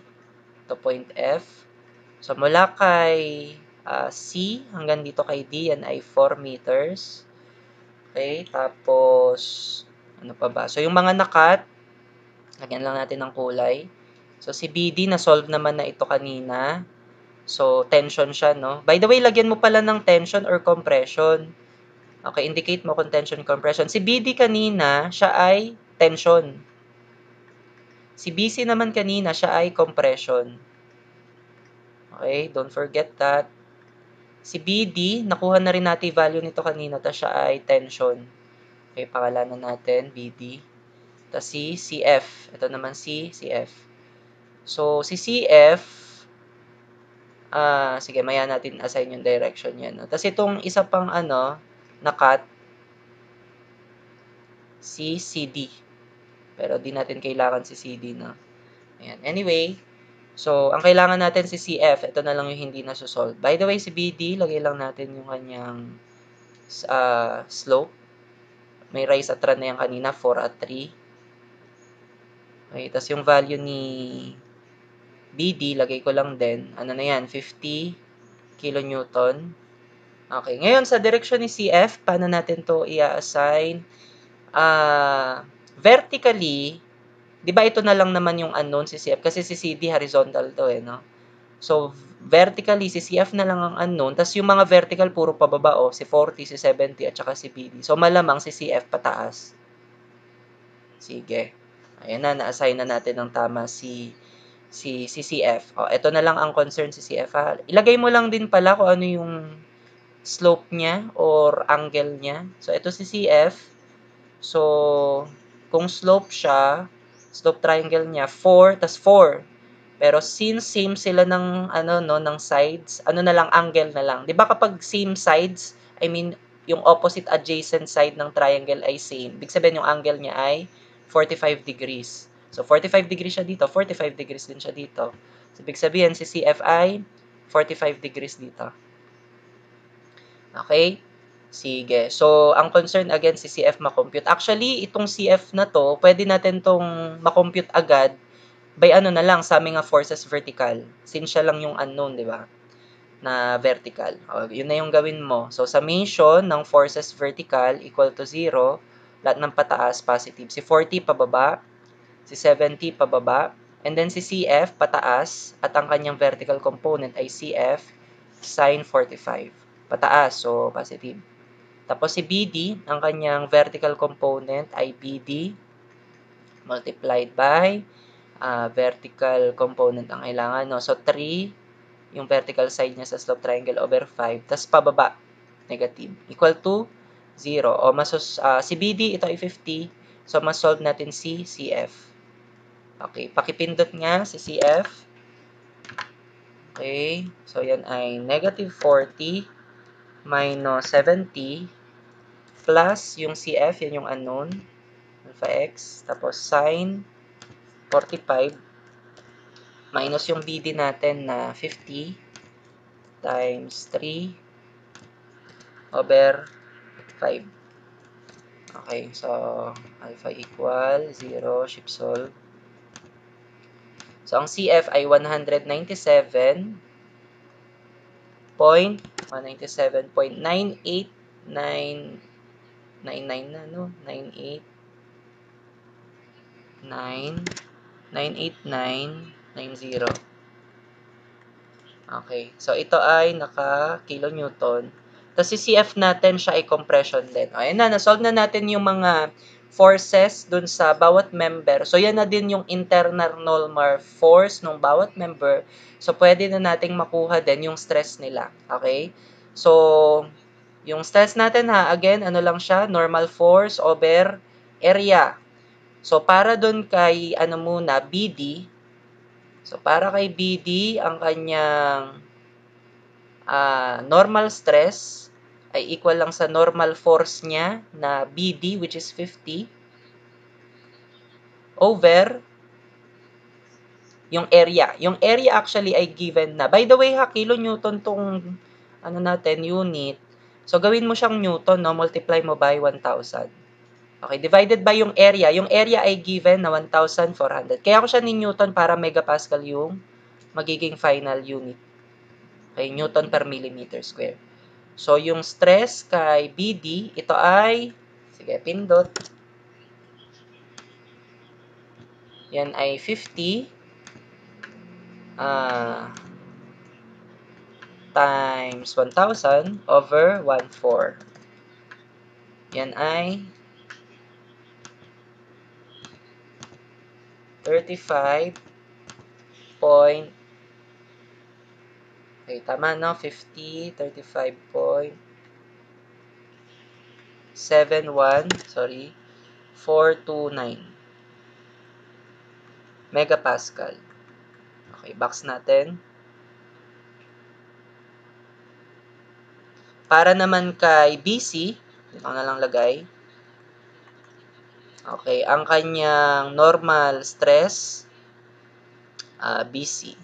ito point F. So, mula kay C hanggang dito kay D, yan ay 4 meters. Okay, tapos, ano pa ba? So, yung mga nakat, lagyan lang natin ng kulay. So, si BD, na-solve naman na ito kanina. So, tension siya, no? By the way, lagyan mo pala ng tension or compression. Okay, indicate mo kung tension, compression. Si BD kanina, siya ay tension. Si BC naman kanina, siya ay compression. Okay, don't forget that. Si BD, nakuha na rin natin yung value nito kanina, tapos siya ay tension. Okay, pangalanan natin, BD. Tapos si CF. Ito naman si CF. So, si CF, sige, maya natin assign yung direction yan. No? Tapos itong isa pang na cut, si CD. Pero di natin kailangan si CD, no? Ayan. Anyway, so, ang kailangan natin si CF. Ito na lang yung hindi nasusolve. By the way, si BD, lagay lang natin yung kanyang slope. May rise at run na yan kanina, 4 at 3. Okay, tapos yung value ni BD, lagay ko lang din. Ano na yan? 50 kilonewton. Okay, ngayon sa direction ni CF, paano natin to i-assign? Vertically, di ba ito na lang naman yung unknown si CF? Kasi si CD horizontal to no? So, vertically, si CF na lang ang unknown. Tapos yung mga vertical, puro pababa, si 40, si 70, at saka si BD. So, malamang si CF pataas. Sige. Ayan na, na-assign na natin ng tama si CF. Ito na lang ang concern si CF. Ilagay mo lang din pala kung ano yung slope niya or angle niya. So, ito si CF. So, kung slope siya, slope triangle niya, 4, tas 4. Pero since same sila ng, ng sides, na lang, angle na lang. 'Di ba kapag same sides, I mean, yung opposite adjacent side ng triangle ay same. Ibig sabihin yung angle niya ay 45 degrees. So, 45 degrees siya dito, 45 degrees din siya dito. So, ibig sabihin, si CF ay 45 degrees dito. Okay? Sige. So, ang concern again si CF makompute. Actually, itong CF na to, pwede natin tong makompute agad by na lang, sa aming forces vertical. Since siya lang yung unknown, di ba? Na vertical. Yun na yung gawin mo. So, summation ng forces vertical equal to 0. Lahat ng pataas, positive. Si 40 pababa, si 70 pababa, and then si CF pataas, at ang kanyang vertical component ay CF sine 45. Pataas, so positive. Tapos si BD, ang kanyang vertical component ay BD multiplied by vertical component ang kailangan. No? So, 3, yung vertical side niya sa slope triangle over 5. Tapos pababa, negative. Equal to 0. O si BD, ito ay 50. So, mas-solve natin si CF. Okay, pakipindot nga si CF. Okay, so yan ay negative 40 minus 70 plus yung CF, yan yung unknown, alpha x, tapos sin 45 minus yung BD natin na 50 times 3 over 5. Okay, so alpha equal 0, shift solve. So, ang CF ay 197.9899 na, no? 98990. Okay. So, ito ay naka-kilonewton. Tapos, si CF natin, siya ay compression din. Ayan na, nasolve na natin yung mga forces dun sa bawat member. So, yan na din yung internal normal force ng bawat member. So, pwede na nating makuha din yung stress nila. Okay? So, yung stress natin ha, again, ano lang siya? Normal force over area. So, para dun kay, ano muna, BD. So, para kay BD, ang kanyang normal stress ay equal lang sa normal force niya na BD, which is 50, over yung area. Yung area actually ay given na. By the way ha, kilonewton tong ano natin, unit. So, gawin mo siyang newton, no? Multiply mo by 1,000. Okay, divided by yung area. Yung area ay given na 1,400. Kaya ko siya ni newton para megapascal yung magiging final unit. Okay, newton per millimeter square. So, yung stress kay BD, ito ay, sige, pindot. Yan ay 50 times 1,000 over 1,4. Yan ay 35 point, okay, tama no? 50, 35.71, sorry, 429 megapascal. Okay, box natin. Para naman kay BC, dito na lang lagay. Okay, ang kanyang normal stress, BC,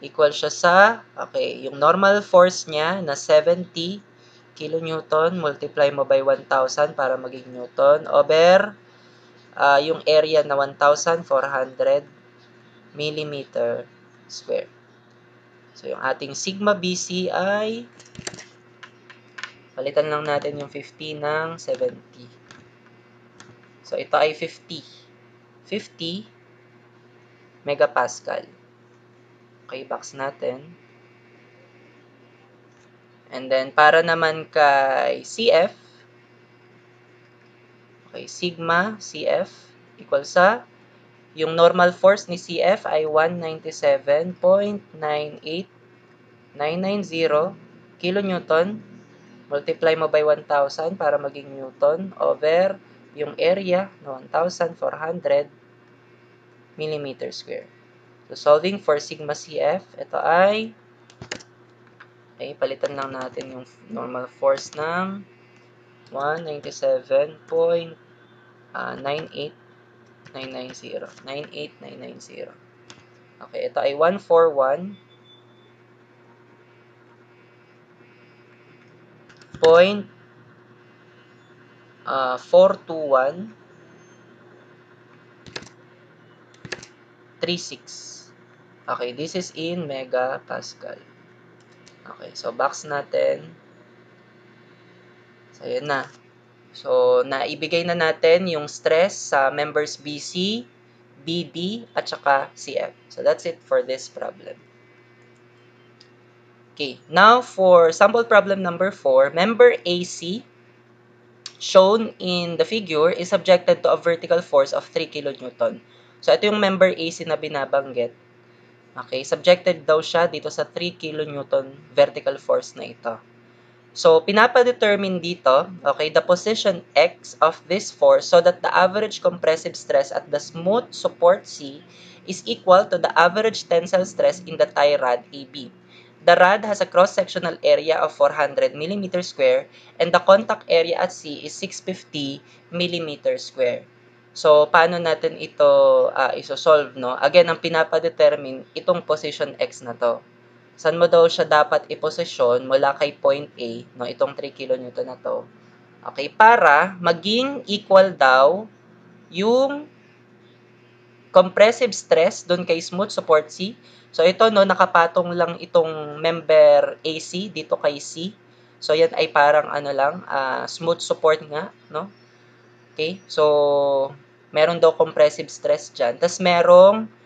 equal siya sa, okay, yung normal force niya na 70 kilonewton, multiply mo by 1,000 para maging newton, over yung area na 1,400 millimeter square. So, yung ating sigma BC ay, palitan lang natin yung 50 ng 70. So, ito ay 50 megapascal. Okay, box natin. And then, para naman kay CF, okay, sigma CF equal sa, yung normal force ni CF ay 197.98990 kilonewton. Multiply mo by 1,000 para maging newton over yung area na 1,400 millimeter square. So, solving for sigma CF, ito ay, okay, palitan lang natin yung normal force ng 197.98990. Okay, ito ay 141.42136. Okay, this is in megapascal. Okay, so box natin. So, ayan na. So, naibigay na natin yung stress sa members BC, BD, at saka CF. So, that's it for this problem. Okay, now for sample problem number 4, member AC, shown in the figure, is subjected to a vertical force of 3 kN. So, ito yung member AC na binabanggit. Okay, subjected daw siya dito sa 3 kN vertical force na ito. So, pinapa-determine dito, okay, the position X of this force so that the average compressive stress at the smooth support C is equal to the average tensile stress in the tie rod AB. The rod has a cross-sectional area of 400 mm square and the contact area at C is 650 mm square. So, paano natin ito isosolve, no? Again, ang pinapa-determine itong position X na to. Saan mo daw siya dapat iposisyon mula kay point A, no, itong 3 kN na to. Okay, para maging equal daw yung compressive stress doon kay smooth support C. So ito, no, nakapatong lang itong member AC dito kay C. So yan ay parang ano lang, smooth support nga, no? Okay, so meron daw compressive stress dyan. Tapos merong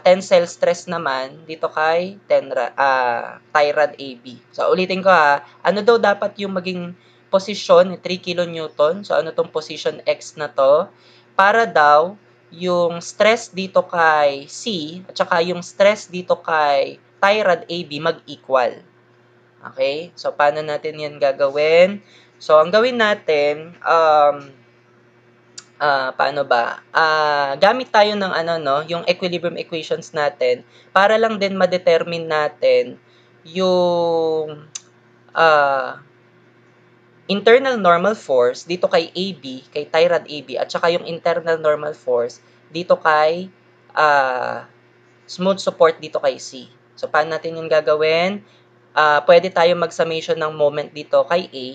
tensile stress naman dito kay tie rod AB. So, ulitin ko ano daw dapat yung maging posisyon ni 3 kN? So, ano tong position X na to? Para daw yung stress dito kay C at saka yung stress dito kay tie rod AB mag-equal. Okay? So, paano natin yan gagawin? So, ang gawin natin, paano ba? Gamit tayo ng ano, no, yung equilibrium equations natin para lang din ma-determine natin yung internal normal force dito kay AB, kay tie rod AB, at saka yung internal normal force dito kay smooth support dito kay C. So, paano natin yung gagawin? Pwede tayo mag-summation ng moment dito kay A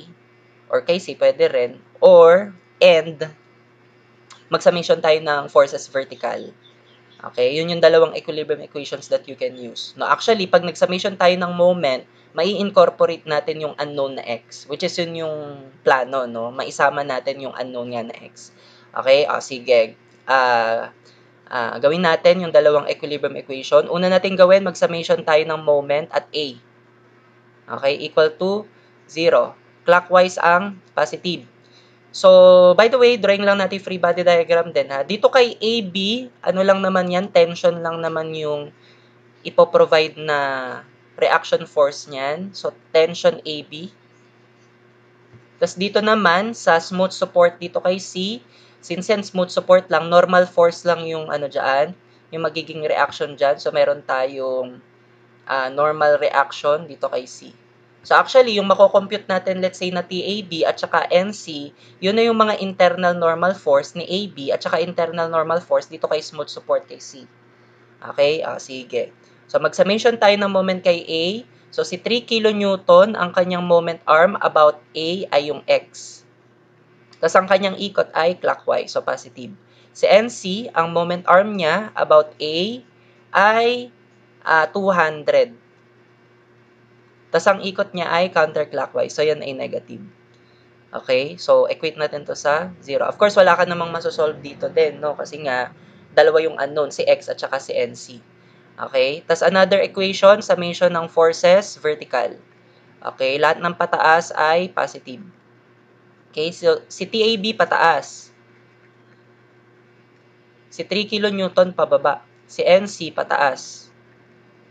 or kay C, pwede rin. Or, mag-summation tayo ng forces vertical. Okay, yun yung dalawang equilibrium equations that you can use. No, actually, pag nag-summation tayo ng moment, mai-incorporate natin yung unknown na x, which is yun yung plano, no? Maisama natin yung unknown nga na x. Okay, sige. Gawin natin yung dalawang equilibrium equation. Una natin gawin, mag-summation tayo ng moment at A. Okay, equal to 0. Clockwise ang positive. So, by the way, drawing lang natin free body diagram din ha. Dito kay AB, ano lang naman yan, tension lang naman yung ipoprovide na reaction force niyan. So, tension AB. Tapos dito naman, sa smooth support dito kay C, since yan smooth support lang, normal force lang yung ano dyan, yung magiging reaction dyan. So, meron tayong normal reaction dito kay C. So actually, yung mako-compute natin, let's say na TAB at saka NC, yun na yung mga internal normal force ni AB at saka internal normal force dito kay smooth support kay C. Okay? Sige. So mag-summation tayo ng moment kay A. So si 3 kN, ang kanyang moment arm about A ay yung X. Tapos ang kanyang ikot ay clockwise, so positive. Si NC, ang moment arm niya about A ay 200. Tapos ang ikot niya ay counterclockwise. So, yan ay negative. Okay? So, equate natin to sa 0. Of course, wala ka namang masosolve dito din, no? Kasi nga, dalawa yung unknown, si X at saka si NC. Okay? Tapos another equation, summation ng forces, vertical. Okay? Lahat ng pataas ay positive. Okay? So, si TAB pataas. Si 3 kN pababa. Si NC pataas.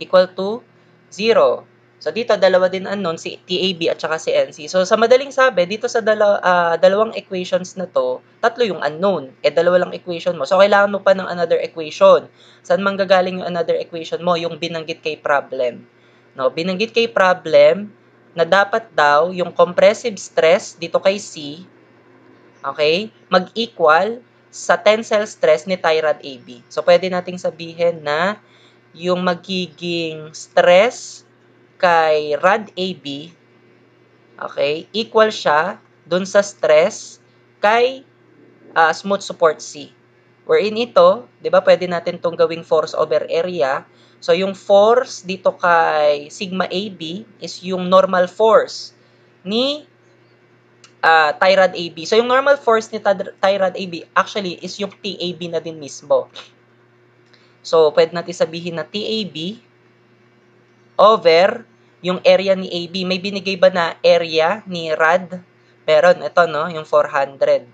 Equal to 0. So, dito, dalawa din unknown, si TAB at saka si NC. So, sa madaling sabi, dito sa dalawang equations na to, tatlo yung unknown. Dalawa lang equation mo. So, kailangan mo pa ng another equation. Saan manggagaling yung another equation mo? Yung binanggit kay problem. No, binanggit kay problem na dapat daw yung compressive stress dito kay C, okay, mag-equal sa tensile stress ni tie rod AB. So, pwede nating sabihin na yung magiging stress kay rod AB, okay, equal siya dun sa stress kay smooth support C. Wherein ito, di ba, pwede natin itong gawing force over area. So, yung force dito kay sigma AB is yung normal force ni tie rod AB. So, yung normal force ni tie rod AB actually is yung TAB na din mismo. So, pwede natin sabihin na TAB over yung area ni AB. May binigay ba na area ni rod? Meron. Ito, no? Yung 400.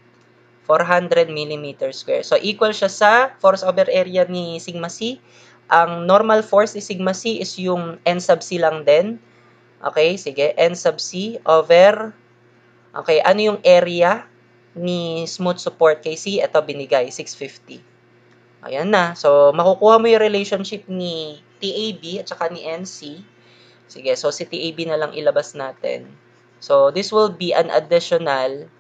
400 mm square. So, equal siya sa force over area ni sigma C. Ang normal force ni sigma C is yung N sub C lang din. Okay, sige. N sub C over, okay, ano yung area ni smooth support kay C? Ito binigay, 650. Ayan na. So, makukuha mo yung relationship ni TAB at saka ni NC. Sige, so si TAB na lang ilabas natin. So, this will be an additional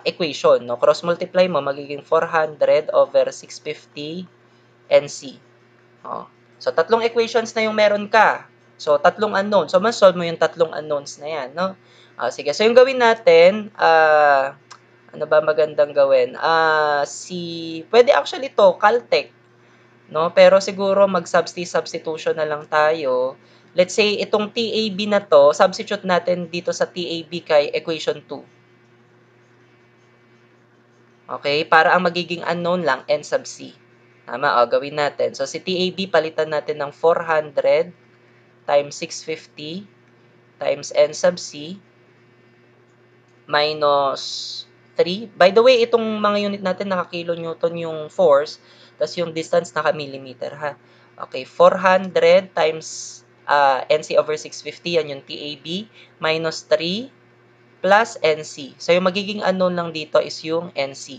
equation. No? Cross-multiply mo, magiging 400 over 650 NC. Oh. So, tatlong equations na yung meron ka. So, tatlong unknown. So, mas-solve mo yung tatlong unknowns na yan. No? Sige, so yung gawin natin, ano ba magandang gawin? Pwede actually to, Caltech. No? Pero siguro mag-substitution na lang tayo. Let's say, itong TAB na to, substitute natin dito sa TAB kay equation 2. Okay? Para ang magiging unknown lang, N sub C. Tama? O, gawin natin. So, si TAB, palitan natin ng 400 times 650 times N sub C minus 3. By the way, itong mga unit natin naka-kilonewton yung force, tapos yung distance naka-millimeter, ha? Okay, 400 times NC over 650, yan yung TAB, minus 3 plus NC. So, yung magiging unknown lang dito is yung NC.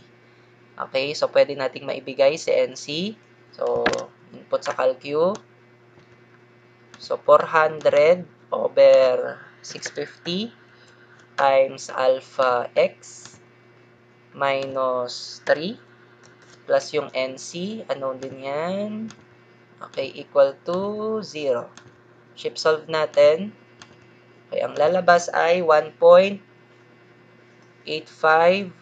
Okay, so pwede nating maibigay si NC. So, input sa calcu. So, 400 over 650 times alpha x minus 3 plus yung NC, unknown din yan. Okay, equal to 0. Shift solve natin. Okay, ang lalabas ay 1.85714.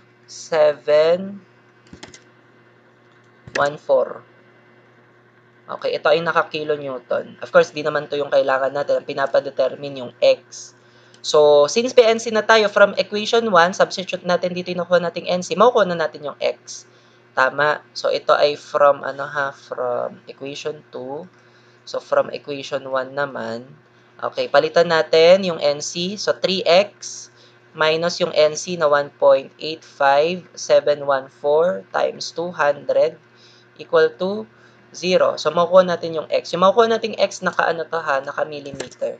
Okay, ito ay naka-kilonewton. Of course, di naman to yung kailangan natin. Ang pinapadetermine yung x. So, since PNC na tayo, from equation 1, substitute natin dito yung nakuha nating NC, makukuha na natin yung x. Tama. So, ito ay from, from equation 2. So, from equation 1 naman. Okay, palitan natin yung NC. So, 3x minus yung NC na 1.85714 times 200 equal to 0. So, makukuha natin yung x. Yung makukuha nating x, naka-millimeter.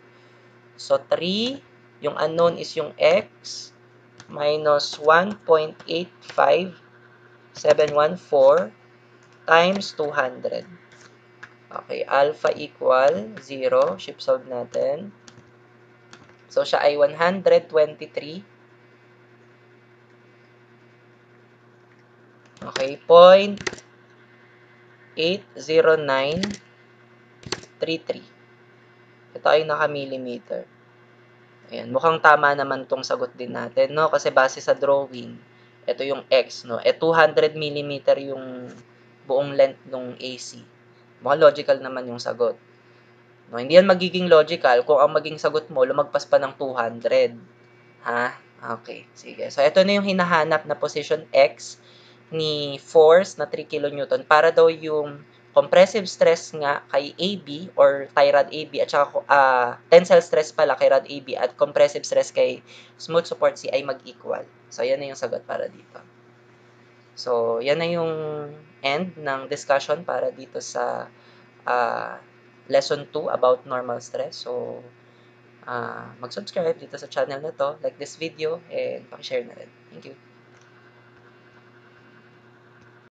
So, 3, yung unknown is yung x, minus 1.85714 times 200. Okay, alpha equal 0. Shift solve natin. So, siya ay 123. Okay, 0.80933. Ito ay naka-millimeter. Ayan, mukhang tama naman tong sagot din natin, no? Kasi base sa drawing, ito yung x, no? 200 mm yung buong length ng AC. Mukhang logical naman yung sagot. No, hindi yan magiging logical kung ang maging sagot mo lumagpas pa ng 200. Ha? Okay, sige. So, ito na yung hinahanap na position x ni force na 3 kN para daw yung compressive stress nga kay AB or tie rod AB at saka tensile stress pala kay rod AB at compressive stress kay smooth support C ay mag-equal. So, yan na yung sagot para dito. So, yan na yung end ng discussion para dito sa lesson 2 about normal stress. So, mag-subscribe dito sa channel na to, like this video, and paki-share na rin. Thank you.